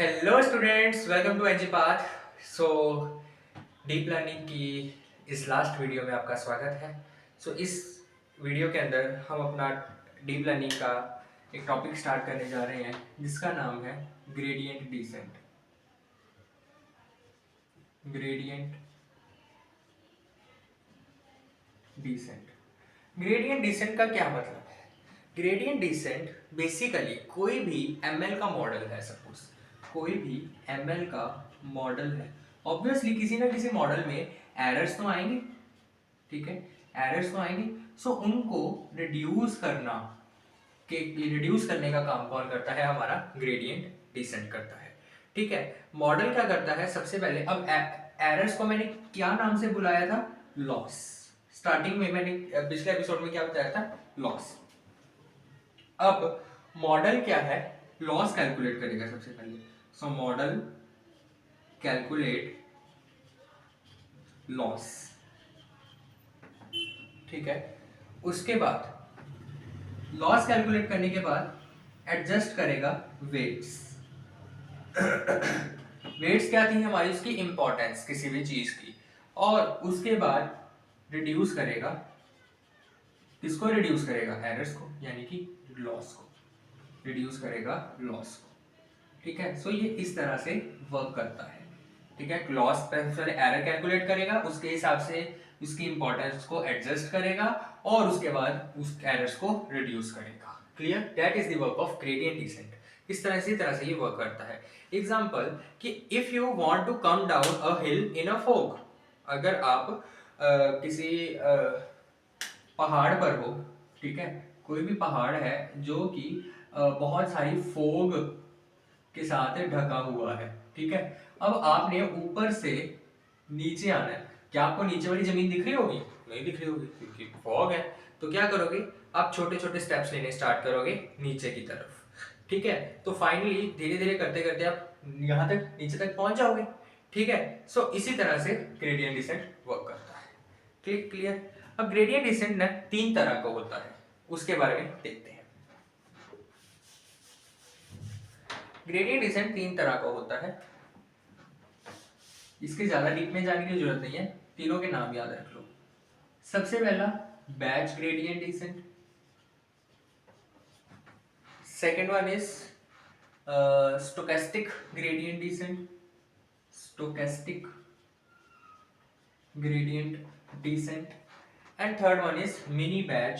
Hello students, welcome to NG path. So deep learning की इस last video में आपका स्वागत है। इस वीडियो के अंदर हम अपना डीप लर्निंग का एक टॉपिक स्टार्ट करने जा रहे हैं जिसका नाम है gradient descent. Gradient descent gradient descent का क्या मतलब है? ग्रेडियंट डिसेंट बेसिकली कोई भी एमएल का मॉडल है। सपोज कोई भी एमएल का मॉडल है, ऑब्वियसली किसी ना किसी मॉडल में एरर्स तो आएंगे, ठीक है, एरर्स तो आएंगे। उनको रिड्यूस करना के रिड्यूस करने का काम कौन करता है? हमारा ग्रेडियंट डिसेंट करता है। ठीक है, मॉडल क्या करता है? सबसे पहले अब एरर्स को मैंने क्या नाम से बुलाया था? लॉस। स्टार्टिंग में मैंने पिछले एपिसोड में क्या बताया था? लॉस। अब मॉडल क्या है? लॉस कैलकुलेट करेगा सबसे पहले। मॉडल कैलकुलेट लॉस, ठीक है। उसके बाद लॉस कैलकुलेट करने के बाद एडजस्ट करेगा वेट्स। वेट्स क्या थी हमारी? उसकी इंपॉर्टेंस किसी भी चीज की। और उसके बाद रिड्यूस करेगा, किसको रिड्यूस करेगा? एरर्स को, यानी कि लॉस को रिड्यूस करेगा, लॉस को। ठीक है, ये इस तरह से वर्क करता है। ठीक है, लॉस पहले एरर कैलकुलेट करेगा, उसके हिसाब से उसकी इंपॉर्टेंस को एडजस्ट करेगा और उसके बाद उस एरर्स को रिड्यूस करेगा। Clear? That is the work of gradient descent. इसी तरह से ये वर्क करता है। एग्जांपल कि if you want to come down a hill in a fog, अगर आप किसी पहाड़ पर हो, ठीक है, कोई भी पहाड़ है जो कि बहुत सारी फोग के साथ ढका हुआ है, ठीक है। अब आपने ऊपर से नीचे आना है। क्या आपको नीचे वाली जमीन दिख रही होगी? नहीं दिख रही होगी क्योंकि फॉग है। तो क्या करोगे? आप छोटे छोटे स्टेप्स लेने स्टार्ट करोगे नीचे की तरफ, ठीक है। तो फाइनली धीरे धीरे करते करते आप यहाँ तक, नीचे तक पहुंच जाओगे, ठीक है। इसी तरह से ग्रेडियंट डिसेंट वर्क करता है। क्लियर? अब ग्रेडियंट डिसेंट ना तीन तरह का होता है, उसके बारे में देखते हैं। ग्रेडियंट डिसेंट तीन तरह का होता है, इसके ज्यादा डीप में जाने की जरूरत नहीं है, तीनों के नाम याद रख लो। सबसे पहला batch gradient descent, second one is stochastic gradient descent, stochastic gradient descent, and third one is mini batch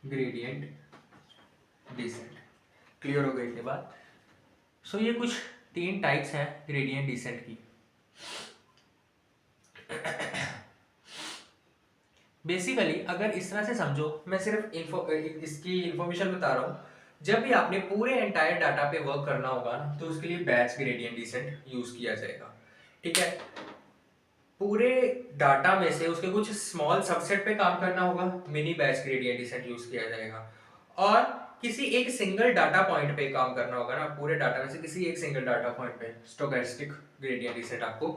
gradient descent. Clear हो गई ये बात? ये कुछ तीन टाइप्स हैं ग्रेडियंट डिसेंट की। बेसिकली अगर इस तरह से समझो, मैं सिर्फ इसकी इंफॉर्मेशन बता रहा हूँ। जब भी आपने पूरे एंटायर डाटा पे वर्क करना होगा तो उसके लिए बैच ग्रेडियंट डिसेंट यूज किया जाएगा, ठीक है। पूरे डाटा में से उसके कुछ स्मॉल सबसेट पे काम करना होगा, mini batch gradient descent use किया जाएगा। और किसी एक सिंगल डाटा पॉइंट पे काम करना होगा ना, पूरे डाटा में से किसी एक सिंगल डाटा पॉइंट पे स्टोकेस्टिक ग्रेडियंट डिसेंट आपको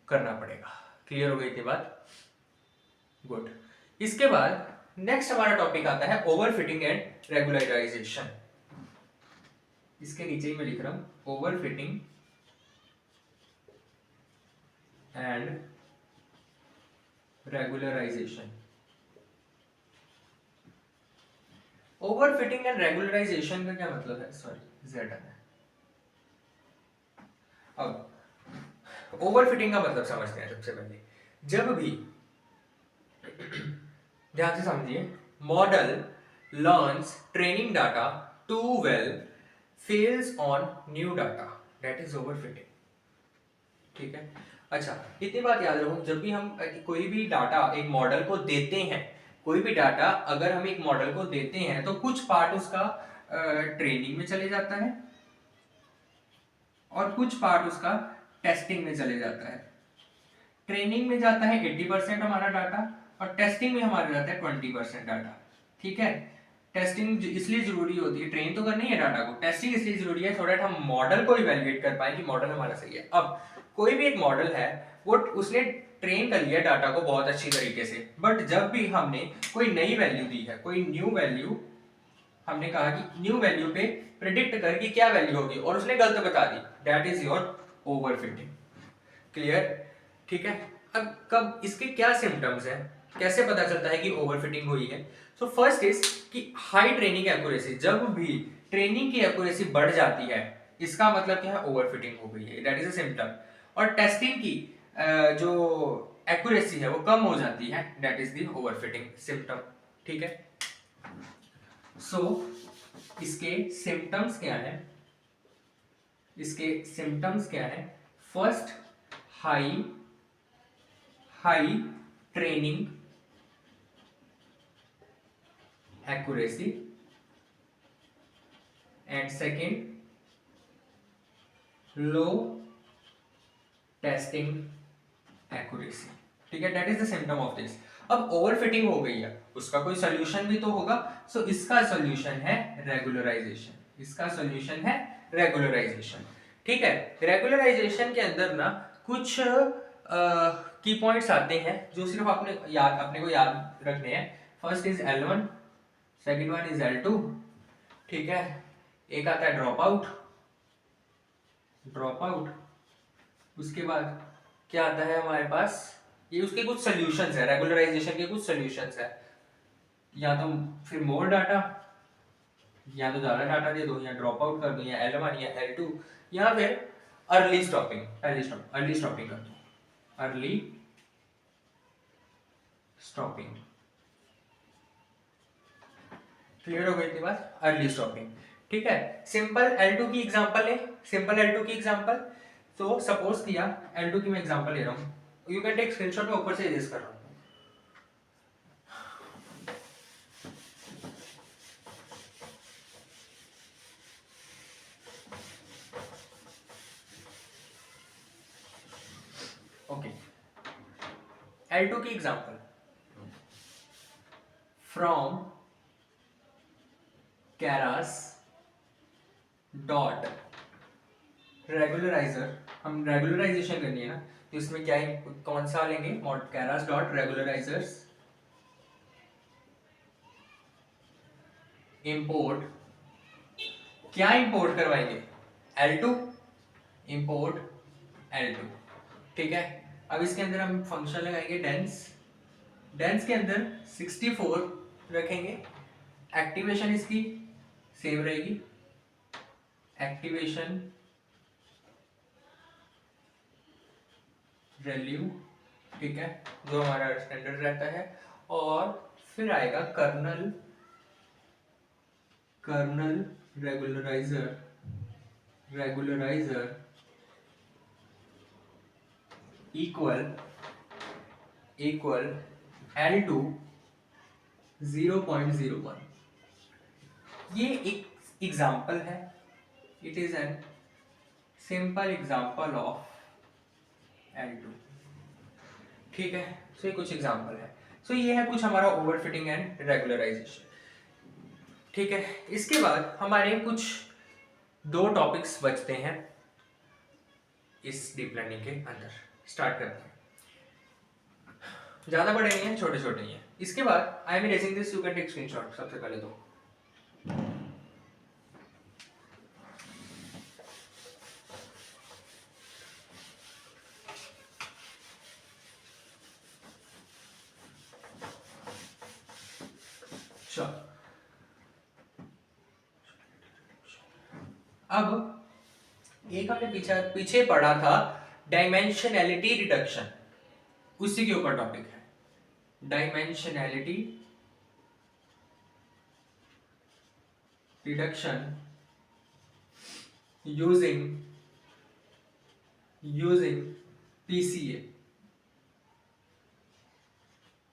करना पड़ेगा। क्लियर हो गई थी बात? गुड। इसके बाद नेक्स्ट हमारा टॉपिक आता है ओवरफिटिंग एंड रेगुलराइजेशन। इसके नीचे ही मैं लिख रहा हूं overfitting and regularisation. Overfitting and regularisation का क्या मतलब है? सॉरी, जेड है। अब ओवरफिटिंग का मतलब समझते हैं। सबसे पहले जब भी ध्यान से समझिए, model learns training data too well, fails on new data, that is overfitting, ठीक है। अच्छा, इतनी बात याद रखो, जब भी हम कोई भी डाटा एक मॉडल को देते हैं, कोई भी डाटा अगर हम एक मॉडल को देते हैं तो कुछ पार्ट उसका ट्रेनिंग में चले जाता है और कुछ पार्ट उसका टेस्टिंग में चले जाता है। ट्रेनिंग में जाता है 80% हमारा डाटा और टेस्टिंग में हमारा जाता है 20% डाटा, ठीक है। टेस्टिंग इसलिए जरूरी होती है, ट्रेन तो करनी है डाटा को, टेस्टिंग इसलिए जरूरी है सो दैट हम मॉडल को इवैल्यूएट कर पाए कि मॉडल हमारा सही है। अब कोई भी एक मॉडल है, वो उसने ट्रेन कर लिया डाटा को बहुत अच्छी तरीके से, बट जब भी हमने कोई नई वैल्यू दी है, कोई न्यू वैल्यू हमने कहा कि न्यू वैल्यू पे प्रिडिक्ट कर कि क्या वैल्यू होगी और उसने गलत बता दी, that is your overfitting. Clear? ठीक है। अब कब इसके क्या सिम्टम्स हैं, कैसे पता चलता है कि ओवरफिटिंग हुई है? सो फर्स्ट इज कि हाई ट्रेनिंग एक्यूरेसी, जब भी ट्रेनिंग की एक्यूरेसी बढ़ जाती है इसका मतलब क्या है, ओवरफिटिंग हो गई है, दैट इज अ सिम्टम। और टेस्टिंग की जो एक्यूरेसी है वो कम हो जाती है, that is the overfitting symptom. ठीक है। सो इसके सिम्टम्स क्या है, इसके सिम्टम्स क्या है? First, high high training accuracy, and second low testing accuracy. ठीक है, that is the symptom of this. अब ओवरफिटिंग हो गई है, उसका कोई सोल्यूशन भी तो होगा। सो इसका सोल्यूशन है रेगुलराइजेशन, इसका सोल्यूशन है रेगुलराइजेशन। ठीक है। रेगुलराइजेशन के अंदर ना कुछ की पॉइंट्स आते हैं जो सिर्फ अपने को याद रखने हैं। First is L1, second one is L2। ठीक है। एक आता है ड्रॉप आउट, ड्रॉप आउट। उसके बाद क्या आता है हमारे पास, ये उसके कुछ सॉल्यूशंस है, रेगुलराइजेशन के कुछ सॉल्यूशंस है। या तो फिर मोर डाटा, या तो ज्यादा डाटा दे दो, या ड्रॉप आउट कर दो, या L1 या L2, या फिर अर्ली स्टॉपिंग, अर्ली स्टॉपिंग कर दो, अर्ली स्टॉपिंग। क्लियर हो गई थी बात? Early stopping. ठीक है। सिंपल L2 की एग्जांपल है, सिंपल L2 की एग्जांपल। तो सपोज किया L2 की मैं एग्जांपल ले रहा हूं, यू कैन टेक स्क्रीनशॉट, में ऊपर से इरेज कर रहा हूं। ओके, L2 की एग्जांपल, फ्रॉम Keras डॉट रेगुलराइजर, हम रेगुलराइजेशन करनी है ना, तो इसमें क्या है, कौन सा लेंगे, Keras डॉट रेगुलराइजर्स इंपोर्ट, क्या इंपोर्ट करवाएंगे, L2, इंपोर्ट L2। ठीक है। अब इसके अंदर हम फंक्शन लगाएंगे डेंस, डेंस के अंदर 64 रखेंगे, एक्टिवेशन इसकी सेम रहेगी, एक्टिवेशन वैल्यू, ठीक है, जो हमारा स्टैंडर्ड रहता है। और फिर आएगा kernel, kernel regulariser, regulariser equal equal L2 0.01। ये एक एग्जाम्पल है, it is an simple example of L2। ठीक है। सो ये कुछ एग्जाम्पल है। सो ये है कुछ हमारा ओवरफिटिंग एंड रेगुलराइजेशन। ठीक है। इसके बाद हमारे कुछ दो टॉपिक्स बचते हैं इस डीप लर्निंग के अंदर। स्टार्ट करते हैं, ज्यादा बड़े नहीं हैं, छोटे छोटे ही हैं। इसके बाद I am erasing this, you can take screenshot सबसे पहले तो। अब एक हमने पीछे पढ़ा था डायमेंशनैलिटी रिडक्शन, उसी के ऊपर टॉपिक है, dimensionality reduction using PCA,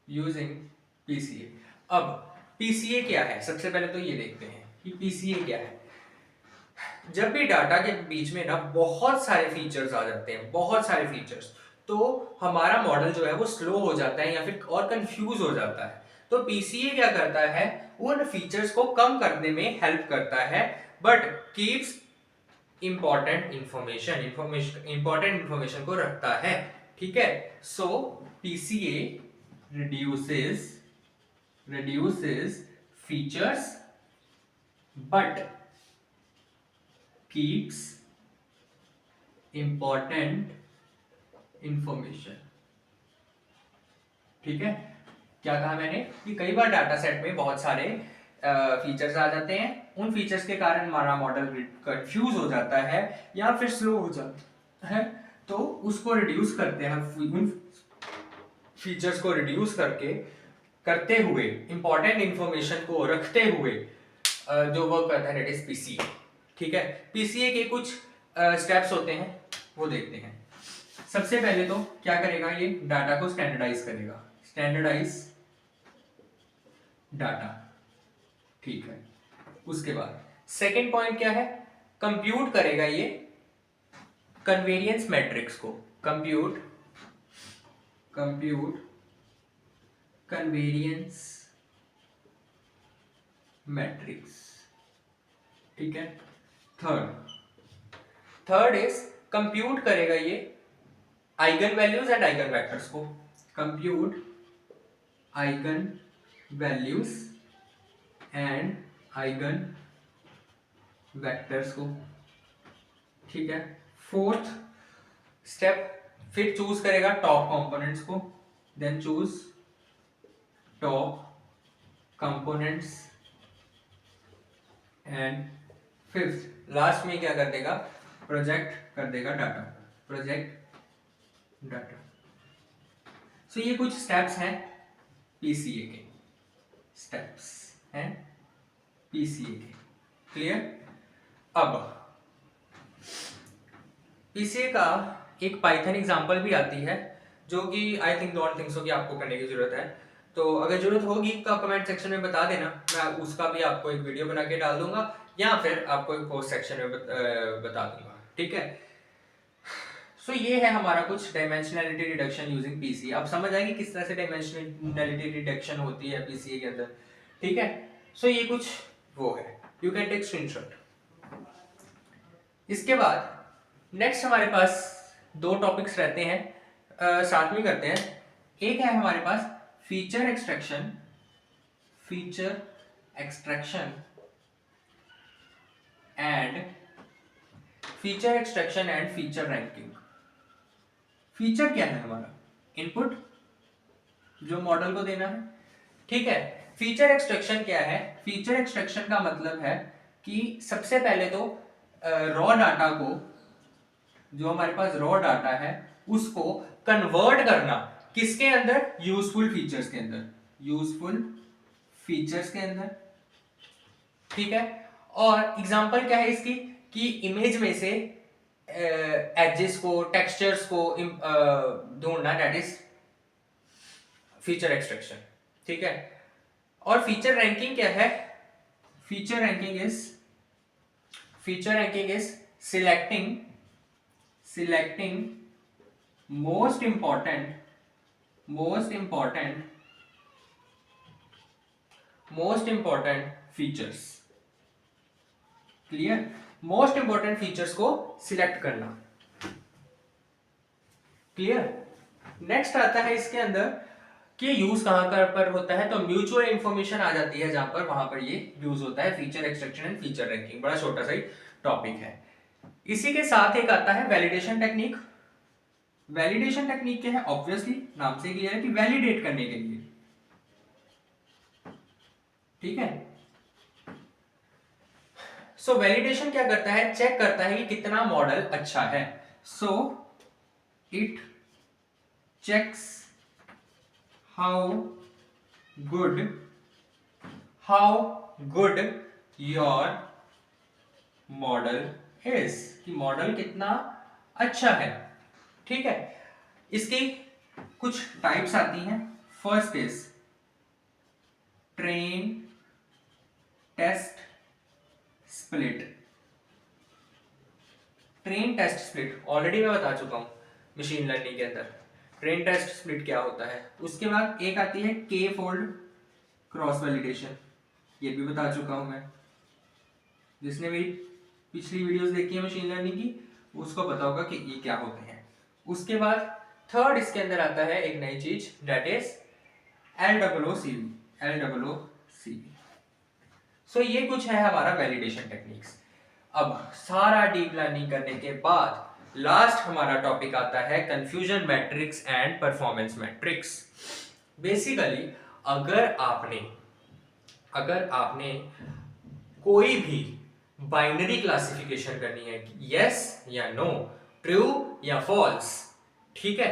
using PCA। अब PCA क्या है, सबसे पहले तो ये देखते हैं कि PCA क्या है। जब भी डाटा के बीच में ना बहुत सारे फीचर्स आ जाते हैं, बहुत सारे फीचर्स, तो हमारा मॉडल जो है वो स्लो हो जाता है या फिर और कंफ्यूज हो जाता है। तो PCA क्या करता है, उन फीचर्स को कम करने में हेल्प करता है, बट कीप्स इंपॉर्टेंट इंफॉर्मेशन को रखता है। ठीक है। सो PCA reduces features but keeps important information. ठीक है, क्या कहा मैंने कि कई बार डाटा सेट में बहुत सारे फीचर्स आ जाते हैं, उन फीचर्स के कारण हमारा मॉडल कंफ्यूज हो जाता है या फिर स्लो हो जाता है, तो उसको रिड्यूस करते हैं, उन फीचर्स को रिड्यूस करते हुए इंपॉर्टेंट इंफॉर्मेशन को रखते हुए जो वर्क करता है दैट इज पीसीए। ठीक है, पीसीए के कुछ स्टेप्स होते हैं, वो देखते हैं। सबसे पहले तो क्या करेगा, ये डाटा को स्टैंडर्डाइज करेगा, स्टैंडर्डाइज डाटा। ठीक है, उसके बाद सेकेंड पॉइंट क्या है, कंप्यूट करेगा ये कन्वेरियंस मैट्रिक्स को, कंप्यूट कन्वेरियंस मैट्रिक्स। ठीक है, थर्ड इज कंप्यूट करेगा ये eigen values and eigen vectors को, compute eigen values and eigen vectors को। ठीक है, फोर्थ स्टेप फिर चूज करेगा टॉप कंपोनेंट्स को, then choose top components and fifth last में क्या कर देगा, प्रोजेक्ट कर देगा डाटा, प्रोजेक्ट डाटा। सो ये कुछ स्टेप्स हैं पीसीए के, स्टेप्स हैं पीसीए के। क्लियर? अब पीसीए का एक पाइथन एग्जांपल भी आती है, जो कि I think don't think so कि आपको करने की जरूरत है, तो अगर जरूरत होगी तो कमेंट सेक्शन में बता देना, मैं उसका भी आपको एक वीडियो बना के डाल दूंगा या फिर आपको एक पोस्ट सेक्शन में बता दूंगा। ठीक है, सो ये है हमारा कुछ डायमेंशनैलिटी रिडक्शन यूजिंग पीसीए। अब समझ आएगी किस तरह से डायमेंशनैलिटी रिडक्शन होती है पीसीए के अंदर। ठीक है, सो ये कुछ वो है, यू कैन टेक स्क्रीनशॉट। इसके बाद नेक्स्ट हमारे पास दो टॉपिक्स रहते हैं, साथ में करते हैं। एक है हमारे पास feature extraction and feature ranking. Feature क्या है, हमारा इनपुट जो मॉडल को देना है। ठीक है, फीचर एक्सट्रैक्शन क्या है, फीचर एक्सट्रैक्शन का मतलब है कि सबसे पहले तो रॉ डाटा को, जो हमारे पास रॉ डाटा है उसको कन्वर्ट करना किसके अंदर, यूजफुल फीचर्स के अंदर, यूजफुल फीचर्स के अंदर। ठीक है, और एग्जांपल क्या है इसकी, कि इमेज में से एजेस को, टेक्सचर्स को ढूंढना, दैट इज फीचर एक्सट्रैक्शन। ठीक है, और फीचर रैंकिंग क्या है, feature ranking is selecting most important features. Clear? Most important features को सिलेक्ट करना। क्लियर? नेक्स्ट आता है इसके अंदर कि यूज कहां पर होता है, तो म्यूचुअल इंफॉर्मेशन आ जाती है जहां पर, वहां पर ये यूज होता है feature extraction and feature ranking. बड़ा छोटा सा ही टॉपिक है। इसी के साथ एक आता है वैलिडेशन टेक्निक। वैलिडेशन टेक्निक क्या है, ऑब्वियसली नाम से क्लियर है कि वैलिडेट करने के लिए। ठीक है, सो वैलिडेशन क्या करता है, चेक करता है कि कितना मॉडल अच्छा है। So it checks how good your model is, कि मॉडल कितना अच्छा है। ठीक है, इसकी कुछ टाइप्स आती हैं। First is train test split. Train test split already मैं बता चुका हूं मशीन लर्निंग के अंदर ट्रेन टेस्ट स्प्लिट क्या होता है। उसके बाद एक आती है के फोल्ड क्रॉस वैलिडेशन, ये भी बता चुका हूं मैं। जिसने मेरी पिछली वीडियोस देखी है मशीन लर्निंग की, उसको पता होगा कि ये क्या होते हैं। उसके बाद थर्ड इसके अंदर आता है एक नई चीज, दैट इज LOOCV। सो ये कुछ है हमारा वैलिडेशन टेक्निक्स। अब सारा डीप लर्निंग करने के बाद लास्ट हमारा टॉपिक आता है confusion matrix and performance matrix. Basically अगर आपने अगर आपने कोई भी बाइनरी क्लासिफिकेशन करनी है, यस या नो, ट्रू या फॉल्स, ठीक है,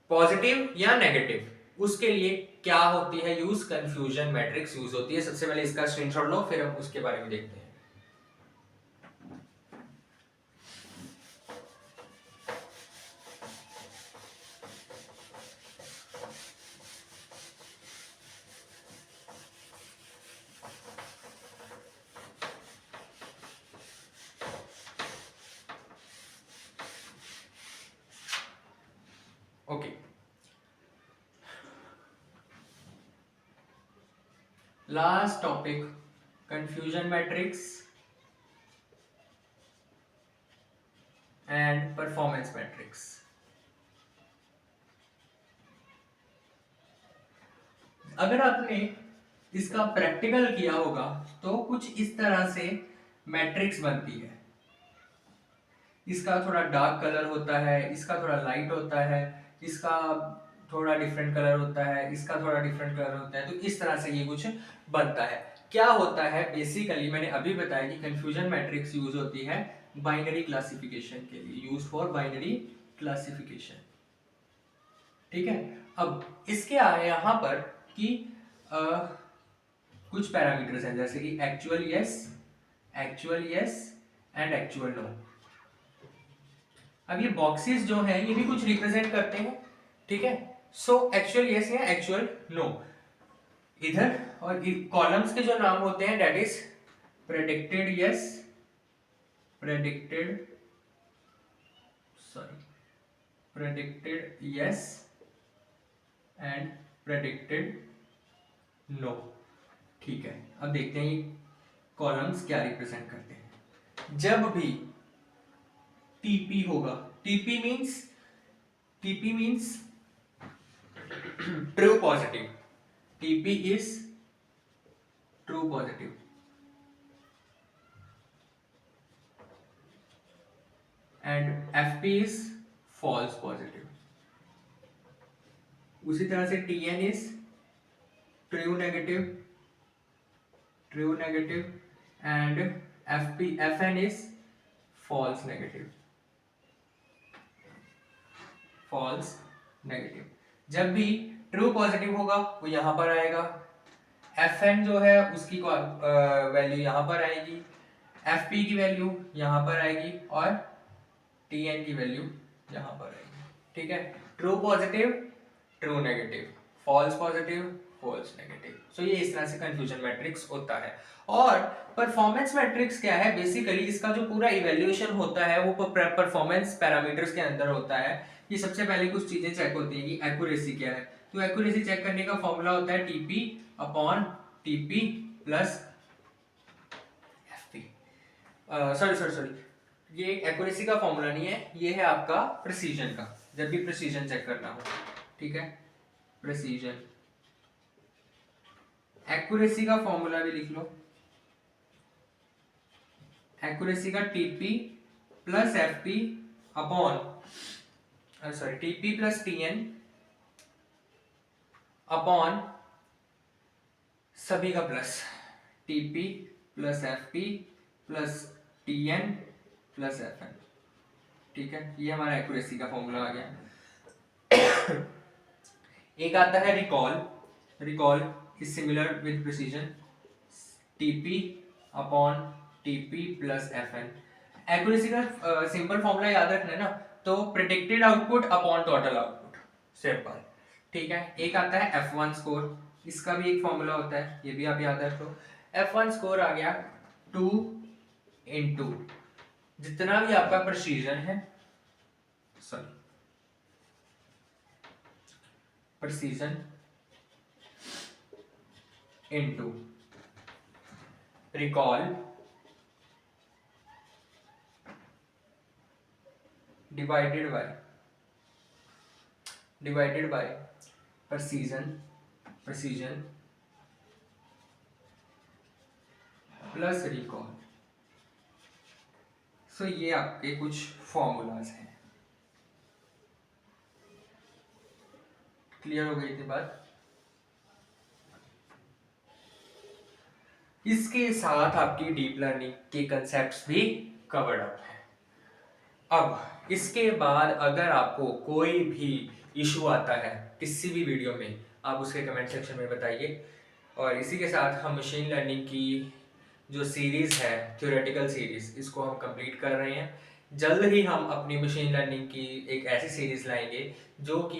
पॉजिटिव या नेगेटिव, उसके लिए क्या होती है यूज, कंफ्यूजन मैट्रिक्स यूज होती है। सबसे पहले इसका स्क्रीनशॉट लो, फिर हम उसके बारे में देखते हैं। Okay, last topic confusion matrix and performance matrix. अगर आपने इसका प्रैक्टिकल किया होगा तो कुछ इस तरह से मैट्रिक्स बनती है। इसका थोड़ा डार्क कलर होता है, इसका थोड़ा लाइट होता है, इसका थोड़ा डिफरेंट कलर होता है, इसका थोड़ा डिफरेंट कलर होता है। तो इस तरह से ये कुछ बनता है। क्या होता है बेसिकली, मैंने अभी बताया कि कंफ्यूजन मैट्रिक्स यूज होती है बाइनरी क्लासिफिकेशन के लिए, यूज फॉर बाइनरी क्लासिफिकेशन, ठीक है। अब इसके आए यहाँ पर कि कुछ पैरामीटर्स हैं, जैसे कि actual yes and actual no. अब ये बॉक्सेस जो हैं ये भी कुछ रिप्रेजेंट करते हैं, ठीक है। सो एक्चुअल यस या एक्चुअल नो, इधर और कॉलम्स के जो नाम होते हैं that is predicted yes, predicted yes and predicted no, ठीक है। अब देखते हैं ये कॉलम्स क्या रिप्रेजेंट करते हैं। जब भी टीपी होगा, TP means true positive, TP is true positive, and FP is false positive. उसी तरह से TN is true negative and FN is false negative. जब भी ट्रू पॉजिटिव होगा वो यहां पर आएगा, एफएन जो है उसकी वैल्यू यहां पर आएगी, एफपी की वैल्यू यहां पर आएगी और टीएन की वैल्यू यहां पर आएगी, ठीक है। True positive, true negative, false positive, false negative. So ये इस तरह से कंफ्यूजन मैट्रिक्स होता है। और परफॉर्मेंस मैट्रिक्स क्या है, बेसिकली इसका जो पूरा इवैल्यूएशन होता है वो परफॉर्मेंस पैरामीटर्स के अंदर होता है। ये सबसे पहले कुछ चीजें चेक होती हैं कि एक्यूरेसी क्या है। तो एक्यूरेसी चेक करने का फॉर्मूला होता है TP upon TP plus FP. Sorry, ये एक्यूरेसी का फॉर्मूला नहीं है, ये है आपका प्रिसीजन का, जब भी प्रिसीजन चेक करना हो, ठीक है। प्रिसीजन, एक्यूरेसी का फॉर्मूला भी लिख लो, एक्यूरेसी का TP plus FP upon TP plus TN upon सभी का plus, TP plus FP plus TN plus FN, ठीक है। ये हमारा एक्यूरेसी का फॉर्मूला आ गया। एक आता है recall is similar with precision, TP upon TP plus FN. Accuracy का सिंपल फॉर्मूला याद रखना है ना, तो predicted output upon total output, simple, ठीक है। एक आता है F1 स्कोर, इसका भी एक फॉर्मूला होता है, ये भी आप याद रखो। F1 स्कोर आ गया 2 into जितना भी आपका प्रिसीजन है, precision into recall divided by precision plus recall. So ये आपके कुछ फॉर्मूलाज हैं। क्लियर हो गई थी बात? इसके साथ आपकी डीप लर्निंग के कंसेप्ट्स भी कवर्ड अप है। अब इसके बाद अगर आपको कोई भी इशू आता है किसी भी वीडियो में, आप उसके कमेंट सेक्शन में बताइए। और इसी के साथ हम मशीन लर्निंग की जो सीरीज़ है, थ्योरेटिकल सीरीज़, इसको हम कंप्लीट कर रहे हैं। जल्द ही हम अपनी मशीन लर्निंग की एक ऐसी सीरीज़ लाएंगे जो कि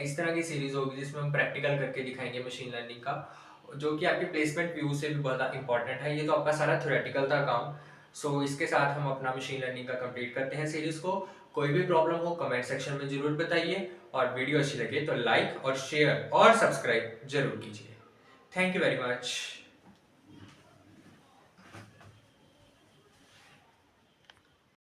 इस तरह की सीरीज़ होगी जिसमें हम प्रैक्टिकल करके दिखाएंगे मशीन लर्निंग का, जो कि आपके प्लेसमेंट व्यू से भी बहुत इंपॉर्टेंट है। ये तो आपका सारा थ्योरेटिकल था काम। सो इसके साथ हम अपना मशीन लर्निंग का कंप्लीट करते हैं सीरीज़ को। कोई भी प्रॉब्लम हो कमेंट सेक्शन में ज़रूर बताइए, और वीडियो अच्छी लगे तो लाइक और शेयर और सब्सक्राइब जरूर कीजिए। Thank you very much.